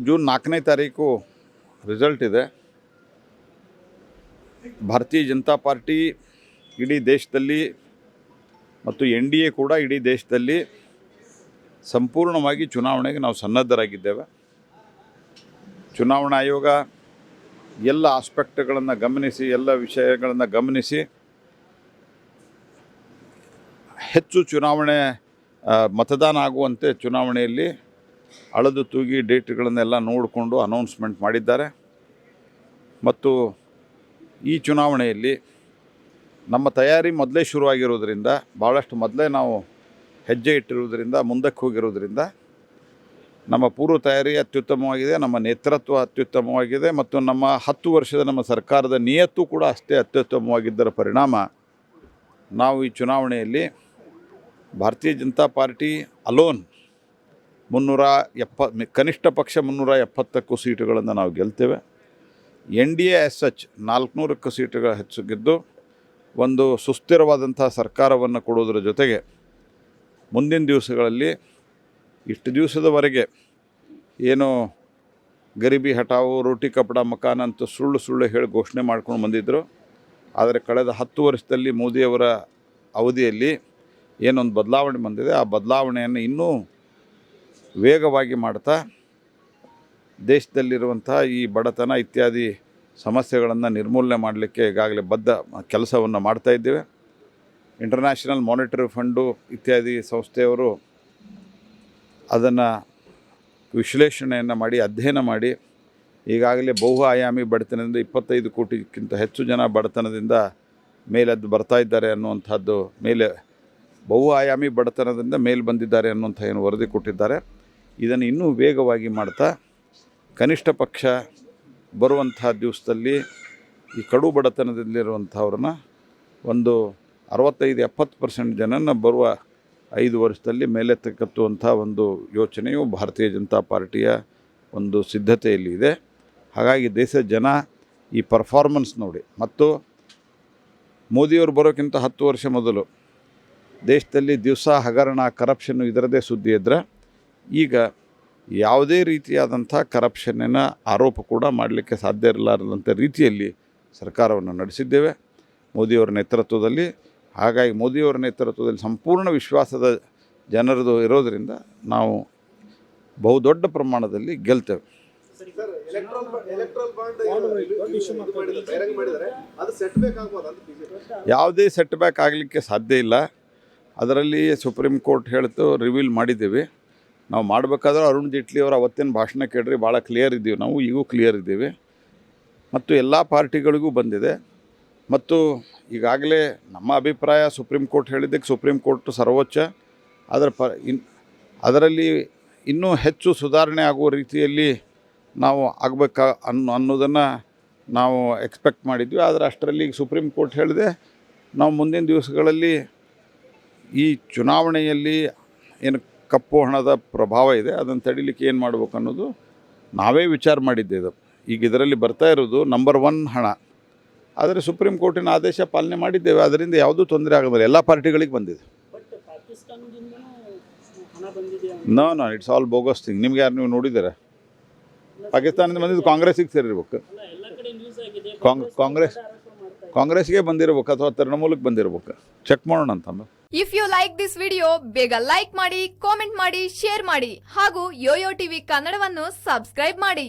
June 4ನೇ ತಾರೀಕು result ಇದೆ. ಭಾರತೀಯ ಜನತಾ ಪಾರ್ಟಿ ಇಡೀ ದೇಶದಲ್ಲಿ ಮತ್ತು NDA ಕೂಡ ಇಡೀ ದೇಶದಲ್ಲಿ ಸಂಪೂರ್ಣವಾಗಿ ಚುನಾವಣೆಗೆ ನಾವು ಸನ್ನದ್ಧರಾಗಿದ್ದೇವೆ. ಚುನಾವಣಾ ಆಯೋಗ ಎಲ್ಲ ಆಸ್ಪೆಕ್ಟ್ಗಳನ್ನು ಗಮನಿಸಿ, ಎಲ್ಲ ವಿಷಯಗಳನ್ನು ಗಮನಿಸಿ ಹೆಚ್ಚು ಚುನಾವಣೆ ಮತದಾನ ಆಗುವಂತೆ ಚುನಾವಣೆಯಲ್ಲಿ ಅಳೆದು ತೂಗಿ ಡೇಟ್ಗಳನ್ನೆಲ್ಲ ನೋಡಿಕೊಂಡು ಅನೌನ್ಸ್ಮೆಂಟ್ ಮಾಡಿದ್ದಾರೆ. ಮತ್ತು ಈ ಚುನಾವಣೆಯಲ್ಲಿ ನಮ್ಮ ತಯಾರಿ ಮೊದಲೇ ಶುರುವಾಗಿರೋದ್ರಿಂದ, ಭಾಳಷ್ಟು ಮೊದಲೇ ನಾವು ಹೆಜ್ಜೆ ಇಟ್ಟಿರೋದ್ರಿಂದ, ಮುಂದಕ್ಕೆ ಹೋಗಿರೋದ್ರಿಂದ ನಮ್ಮ ಪೂರ್ವ ತಯಾರಿ ಅತ್ಯುತ್ತಮವಾಗಿದೆ, ನಮ್ಮ ನೇತೃತ್ವ ಅತ್ಯುತ್ತಮವಾಗಿದೆ ಮತ್ತು ನಮ್ಮ 10 ವರ್ಷದ ನಮ್ಮ ಸರ್ಕಾರದ ನಿಯತ್ತು ಕೂಡ ಅಷ್ಟೇ ಅತ್ಯುತ್ತಮವಾಗಿದ್ದರ ಪರಿಣಾಮ ನಾವು ಈ ಚುನಾವಣೆಯಲ್ಲಿ ಭಾರತೀಯ ಜನತಾ ಪಾರ್ಟಿ ಅಲೋನ್ 370 ಕನಿಷ್ಠ ಪಕ್ಷ 370ಕ್ಕೂ ಸೀಟುಗಳನ್ನು ನಾವು ಗೆಲ್ತೇವೆ. NDA ಆಸ್ ಸಚ್ 400ಕ್ಕೂ ಸೀಟುಗಳ ಹೆಚ್ಚು ಗೆದ್ದು ಒಂದು ಸುಸ್ಥಿರವಾದಂಥ ಸರ್ಕಾರವನ್ನು ಕೊಡೋದ್ರ ಜೊತೆಗೆ ಮುಂದಿನ ದಿವಸಗಳಲ್ಲಿ ಇಷ್ಟು ದಿವಸದವರೆಗೆ ಏನು ಗರೀಬಿ ಹಟಾವು, ರೋಟಿ ಕಪಡ ಮಕಾನ್ ಅಂತ ಸುಳ್ಳು ಹೇಳಿ ಘೋಷಣೆ ಮಾಡ್ಕೊಂಡು ಬಂದಿದ್ದರು. ಆದರೆ ಕಳೆದ 10 ವರ್ಷದಲ್ಲಿ ಮೋದಿಯವರ ಅವಧಿಯಲ್ಲಿ ಏನೊಂದು ಬದಲಾವಣೆ ಬಂದಿದೆ, ಆ ಬದಲಾವಣೆಯನ್ನು ಇನ್ನೂ ವೇಗವಾಗಿ ಮಾಡ್ತಾ ದೇಶದಲ್ಲಿರುವಂಥ ಈ ಬಡತನ ಇತ್ಯಾದಿ ಸಮಸ್ಯೆಗಳನ್ನು ನಿರ್ಮೂಲನೆ ಮಾಡಲಿಕ್ಕೆ ಈಗಾಗಲೇ ಬದ್ಧ ಕೆಲಸವನ್ನು ಮಾಡ್ತಾಯಿದ್ದೇವೆ. ಇಂಟರ್ನ್ಯಾಷನಲ್ ಮಾನಿಟರಿ ಫಂಡು ಇತ್ಯಾದಿ ಸಂಸ್ಥೆಯವರು ಅದನ್ನು ವಿಶ್ಲೇಷಣೆಯನ್ನು ಮಾಡಿ, ಅಧ್ಯಯನ ಮಾಡಿ ಈಗಾಗಲೇ ಬಹು ಆಯಾಮಿ ಬಡತನದಿಂದ 25 ಕೋಟಿಗಿಂತ ಹೆಚ್ಚು ಜನ ಬಡತನದಿಂದ ಮೇಲೆದ್ದು ಬರ್ತಾ ಇದ್ದಾರೆ ಅನ್ನುವಂಥದ್ದು, ಬಹು ಆಯಾಮಿ ಬಡತನದಿಂದ ಮೇಲೆ ಬಂದಿದ್ದಾರೆ ಅನ್ನುವಂಥ ಏನು ವರದಿ ಕೊಟ್ಟಿದ್ದಾರೆ. ಇದನ್ನು ಇನ್ನೂ ವೇಗವಾಗಿ ಮಾಡ್ತಾ ಕನಿಷ್ಠ ಪಕ್ಷ ಬರುವಂಥ ದಿವಸದಲ್ಲಿ ಈ ಕಡು ಬಡತನದಲ್ಲಿರುವಂಥವ್ರನ್ನ ಒಂದು 65-70% ಜನನ ಬರುವ 5 ವರ್ಷದಲ್ಲಿ ಮೇಲೆತ್ತಕ್ಕತ್ತುವಂಥ ಒಂದು ಯೋಚನೆಯು ಭಾರತೀಯ ಜನತಾ ಪಾರ್ಟಿಯ ಒಂದು ಸಿದ್ಧತೆಯಲ್ಲಿ ಇದೆ. ಹಾಗಾಗಿ ದೇಶದ ಜನ ಈ ಪರ್ಫಾರ್ಮೆನ್ಸ್ ನೋಡಿ, ಮತ್ತು ಮೋದಿಯವರು ಬರೋಕ್ಕಿಂತ 10 ವರ್ಷ ಮೊದಲು ದೇಶದಲ್ಲಿ ದಿವಸ ಹಗರಣ, ಕರಪ್ಷನ್ನು ಇದರದೇ ಸುದ್ದಿ ಇದ್ದರೆ, ಈಗ ಯಾವುದೇ ರೀತಿಯಾದಂಥ ಕರಪ್ಷನ್ನಿನ ಆರೋಪ ಕೂಡ ಮಾಡಲಿಕ್ಕೆ ಸಾಧ್ಯ ಇರಲಾರದಂಥ ರೀತಿಯಲ್ಲಿ ಸರ್ಕಾರವನ್ನು ನಡೆಸಿದ್ದೇವೆ ಮೋದಿಯವರ ನೇತೃತ್ವದಲ್ಲಿ. ಹಾಗಾಗಿ ಮೋದಿಯವರ ನೇತೃತ್ವದಲ್ಲಿ ಸಂಪೂರ್ಣ ವಿಶ್ವಾಸದ ಜನರದು ಇರೋದರಿಂದ ನಾವು ಬಹುದೊಡ್ಡ ಪ್ರಮಾಣದಲ್ಲಿ ಗೆಲ್ತೇವೆ. ಯಾವುದೇ ಸೆಟ್ ಬ್ಯಾಕ್ ಆಗಲಿಕ್ಕೆ ಸಾಧ್ಯ ಇಲ್ಲ. ಅದರಲ್ಲಿ ಸುಪ್ರೀಂ ಕೋರ್ಟ್ ಹೇಳ್ತು, ರಿವೀಲ್ ಮಾಡಿದ್ದೀವಿ. ನಾವು ಮಾಡಬೇಕಾದ್ರೆ ಅರುಣ್ ಜೇಟ್ಲಿ ಅವರ ಅವತ್ತಿನ ಭಾಷಣ ಕೇಳ್ರಿ, ಭಾಳ ಕ್ಲಿಯರ್ ಇದ್ದೀವಿ ನಾವು, ಈಗೂ ಕ್ಲಿಯರ್ ಇದ್ದೀವಿ ಮತ್ತು ಎಲ್ಲ ಪಾರ್ಟಿಗಳಿಗೂ ಬಂದಿದೆ. ಮತ್ತು ಈಗಾಗಲೇ ನಮ್ಮ ಅಭಿಪ್ರಾಯ, ಸುಪ್ರೀಂ ಕೋರ್ಟ್ ಹೇಳಿದ್ದಕ್ಕೆ ಸುಪ್ರೀಂ ಕೋರ್ಟ್ ಸರ್ವೋಚ್ಚ, ಅದರಲ್ಲಿ ಇನ್ನೂ ಹೆಚ್ಚು ಸುಧಾರಣೆ ಆಗುವ ರೀತಿಯಲ್ಲಿ ನಾವು ಆಗಬೇಕಾ ಅನ್ನೋದನ್ನು ನಾವು ಎಕ್ಸ್ಪೆಕ್ಟ್ ಮಾಡಿದ್ವಿ. ಆದರೆ ಅಷ್ಟರಲ್ಲಿ ಸುಪ್ರೀಂ ಕೋರ್ಟ್ ಹೇಳಿದೆ, ನಾವು ಮುಂದಿನ ದಿವಸಗಳಲ್ಲಿ ಈ ಚುನಾವಣೆಯಲ್ಲಿ ಏನು ಕಪ್ಪು ಹಣದ ಪ್ರಭಾವ ಇದೆ ಅದನ್ನು ತಡಿಲಿಕ್ಕೆ ಏನು ಮಾಡಬೇಕು ಅನ್ನೋದು ನಾವೇ ವಿಚಾರ ಮಾಡಿದ್ದೇವೆ. ಈಗ ಇದರಲ್ಲಿ ಬರ್ತಾ ಇರೋದು ನಂಬರ್ 1 ಹಣ. ಆದರೆ ಸುಪ್ರೀಂ ಕೋರ್ಟಿನ ಆದೇಶ ಪಾಲನೆ ಮಾಡಿದ್ದೇವೆ, ಅದರಿಂದ ಯಾವುದೂ ತೊಂದರೆ ಆಗೋದಿಲ್ಲ, ಎಲ್ಲ ಪಾರ್ಟಿಗಳಿಗೆ ಬಂದಿದೆ. No it's all bogus thing. ನಿಮ್ಗೆ ಯಾರು ನೀವು ನೋಡಿದ್ದೀರಾ? ಪಾಕಿಸ್ತಾನದಿಂದ ಬಂದಿದ್ದು ಕಾಂಗ್ರೆಸ್ಸಿಗೆ ಸೇರಿರ್ಬೇಕು, ಕಾಂಗ್ರೆಸ್ಗೆ ಬಂದಿರ್ಬೇಕು ಅಥವಾ ತೃಣಮೂಲಕ್ಕೆ ಬಂದಿರ್ಬೇಕು. ಚೆಕ್ ಮಾಡೋಣ ಅಂತ. If you like this video, ಬೇಗ ಲೈಕ್ ಮಾಡಿ, ಕಾಮೆಂಟ್ ಮಾಡಿ, ಶೇರ್ ಮಾಡಿ ಹಾಗೂ ಯೋಯೋ ಟಿವಿ ಕನ್ನಡವನ್ನು ಸಬ್ಸ್ಕ್ರೈಬ್ ಮಾಡಿ.